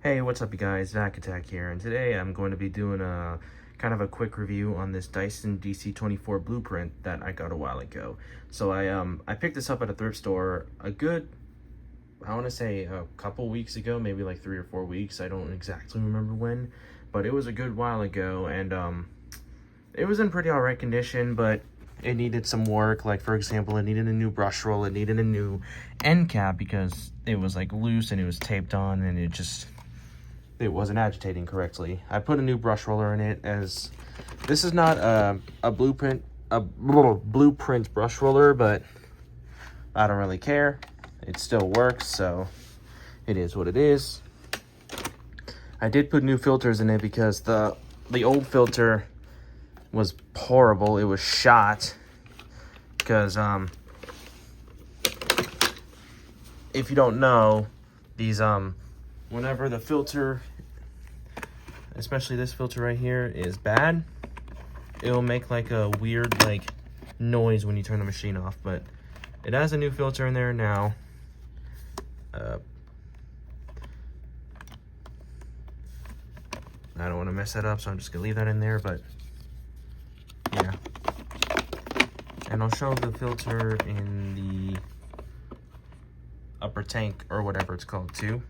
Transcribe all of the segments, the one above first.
Hey, what's up you guys? Vac Attack here, and today I'm going to be doing a kind of a quick review on this Dyson DC24 blueprint that I got a while ago. So I picked this up at a thrift store a good, I want to say a couple weeks ago, maybe like 3 or 4 weeks. I don't exactly remember when, but it was a good while ago, and it was in pretty alright condition, but it needed some work. Like, for example, it needed a new brush roll, it needed a new end cap because it was like loose and it was taped on, and it wasn't agitating correctly. I put a new brush roller in it, as this is not a blueprint brush roller, but I don't really care. It still works, so it is what it is. I did put new filters in it because the old filter was horrible. It was shot because if you don't know, these whenever the filter, especially this filter right here, is bad, it'll make like a weird like noise when you turn the machine off. But it has a new filter in there now. I don't want to mess that up, so I'm just gonna leave that in there. But yeah, and I'll show the filter in the upper tank, or whatever it's called too.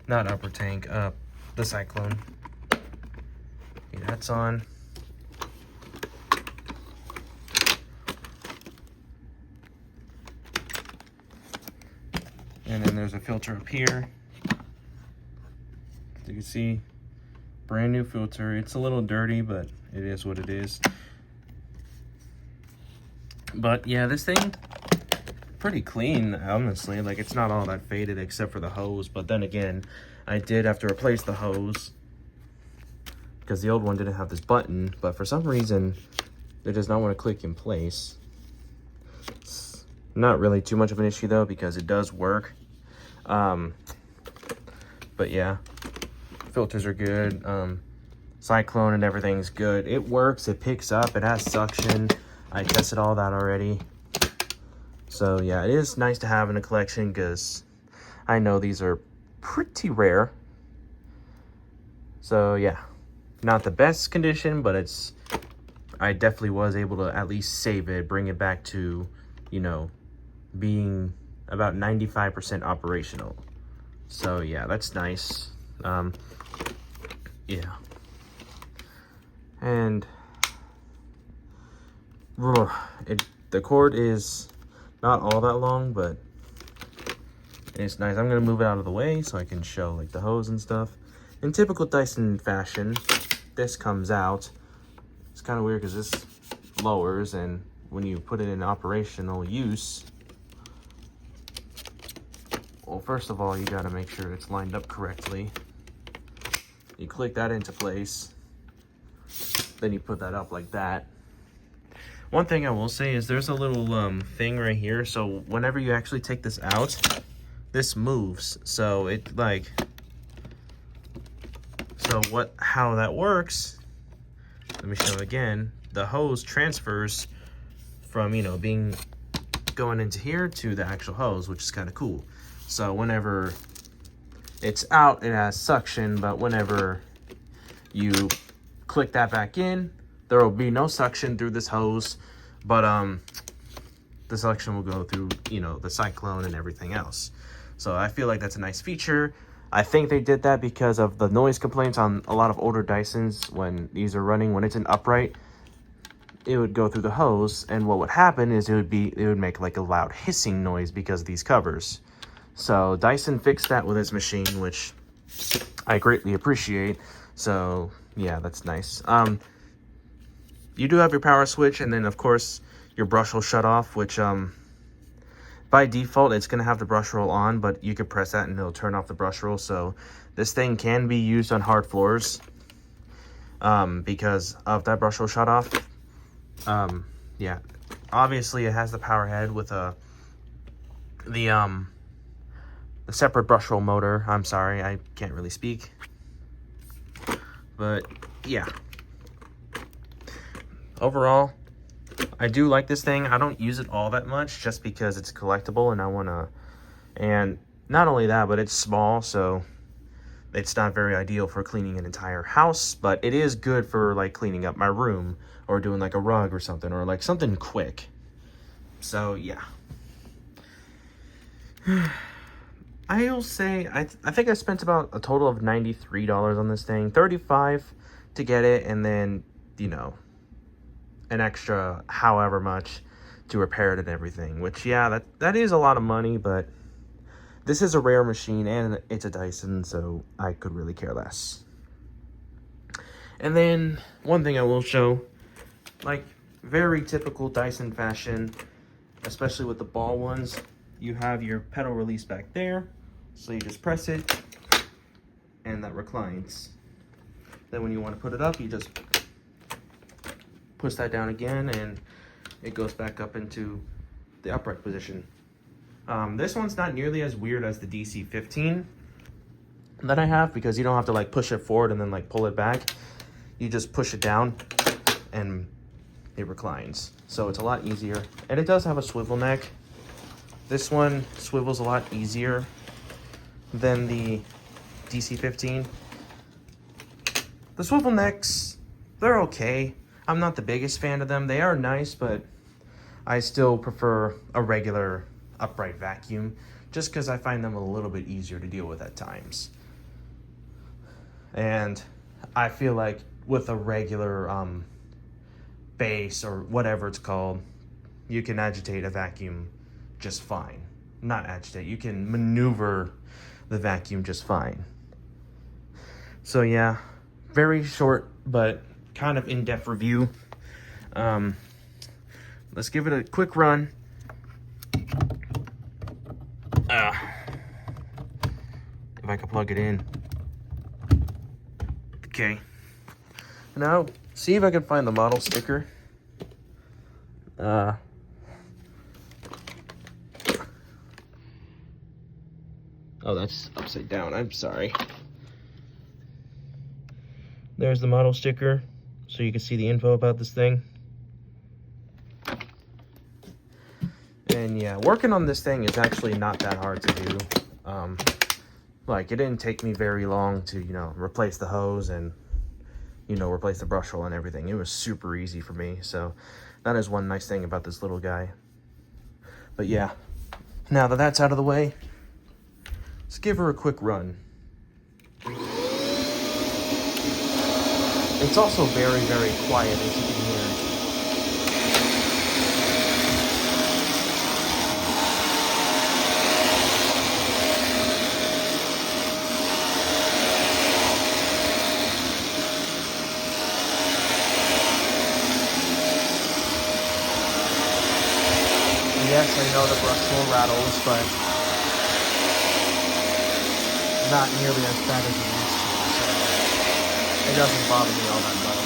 Not upper tank, the Cyclone. Okay, that's on. And then there's a filter up here. As you can see, brand new filter. It's a little dirty, but it is what it is. But yeah, this thing, pretty clean, honestly. Like, it's not all that faded except for the hose. But then again, I did have to replace the hose because the old one didn't have this button, but for some reason it does not want to click in place. It's not really too much of an issue though, because it does work. But yeah, filters are good. Cyclone and everything's good. It works, it picks up, it has suction. I tested all that already. So yeah, it is nice to have in a collection because I know these are pretty rare. So yeah, not the best condition, but I definitely was able to at least save it, bring it back to, you know, being about 95% operational. So yeah, that's nice. Yeah. And the cord is not all that long, but it's nice. I'm gonna move it out of the way so I can show like the hose and stuff. In typical Dyson fashion, this comes out. It's kind of weird because this lowers, and when you put it in operational use, well, first of all, you got to make sure it's lined up correctly. You click that into place, then you put that up like that. One thing I will say is there's a little thing right here, so whenever you actually take this out, this moves. So it like, how that works, let me show again. The hose transfers from, you know, going into here to the actual hose, which is kind of cool. So whenever it's out, it has suction, but whenever you click that back in, there will be no suction through this hose, but the suction will go through, you know, the Cyclone and everything else. So I feel like that's a nice feature. I think they did that because of the noise complaints on a lot of older Dysons. When these are running, when it's an upright, it would go through the hose, and what would happen is it would make like a loud hissing noise because of these covers. So Dyson fixed that with his machine, which I greatly appreciate. So yeah, that's nice. You do have your power switch, and then of course your brush will shut off, which by default it's gonna have the brush roll on, but you could press that and it'll turn off the brush roll. So this thing can be used on hard floors because of that brush roll shut off. Yeah, obviously it has the power head with the separate brush roll motor. I'm sorry, I can't really speak, but yeah, overall I do like this thing. I don't use it all that much just because it's collectible, and I want to, and not only that, but it's small, so It's not very ideal for cleaning an entire house, but it is good for like cleaning up my room or doing like a rug or something, or like something quick. So yeah. I will say, I think I spent about a total of $93 on this thing. $35 to get it, and then, you know, an extra however much to repair it and everything. Which, yeah, that is a lot of money, but this is a rare machine, and it's a Dyson, so I could really care less. And then, one thing I will show, like, very typical Dyson fashion, especially with the ball ones, you have your pedal release back there. So you just press it, and that reclines. Then when you want to put it up, you just push that down again, and it goes back up into the upright position. This one's not nearly as weird as the DC15 that I have, because you don't have to like push it forward and then like pull it back. You just push it down, and it reclines. So it's a lot easier. And it does have a swivel neck. This one swivels a lot easier than the DC15. The swivel necks, they're okay. I'm not the biggest fan of them. They are nice, but I still prefer a regular upright vacuum, just because I find them a little bit easier to deal with at times. And I feel like with a regular base or whatever it's called, you can agitate a vacuum just fine. Not agitate, you can maneuver the vacuum just fine. So yeah, very short but kind of in-depth review. Let's give it a quick run. If I can plug it in. Okay. Now, see if I can find the model sticker. Oh, that's upside down. I'm sorry. There's the model sticker, so you can see the info about this thing. And yeah, working on this thing is actually not that hard to do. Like, it didn't take me very long to, you know, replace the hose and, you know, replace the brush hole and everything. It was super easy for me, so that is one nice thing about this little guy. But yeah, now that that's out of the way, let's give her a quick run. It's also very, very quiet, as you can hear. Yes, I know the brush hole rattles, but not nearly as bad as it used to, so it doesn't bother me all that much.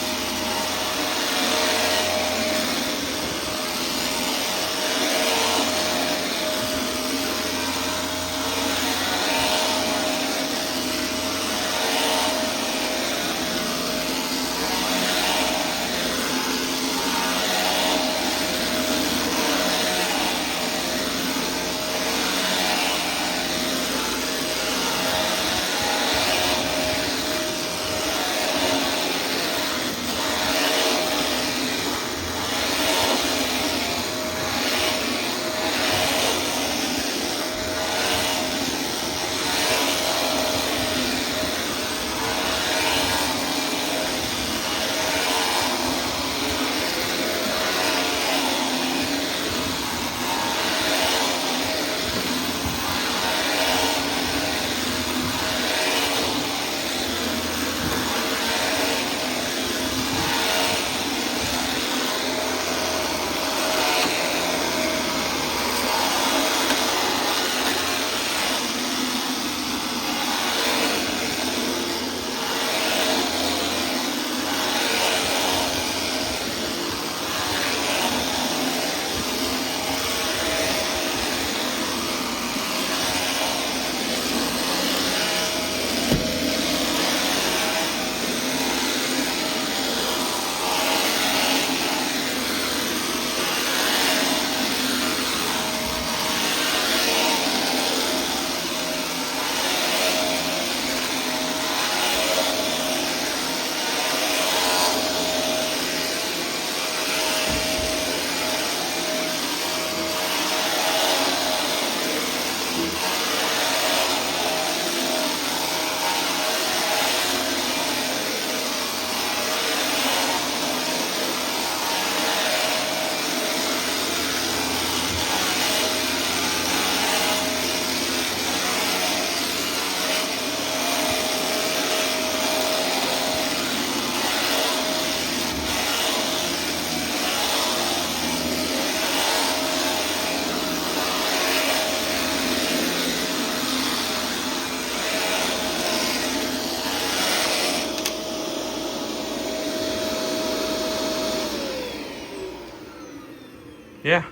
yeah,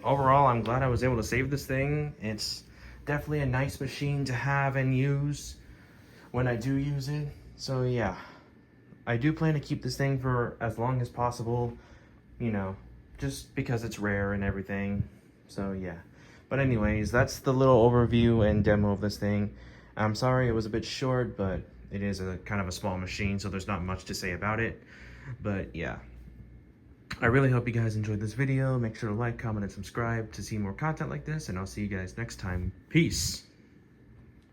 overall, I'm glad I was able to save this thing. It's definitely a nice machine to have and use when I do use it. So yeah, I do plan to keep this thing for as long as possible, you know, just because it's rare and everything. So yeah. But anyways, that's the little overview and demo of this thing. I'm sorry it was a bit short, but it is a kind of a small machine, so there's not much to say about it. But yeah, I really hope you guys enjoyed this video. Make sure to like, comment, and subscribe to see more content like this, and I'll see you guys next time. Peace.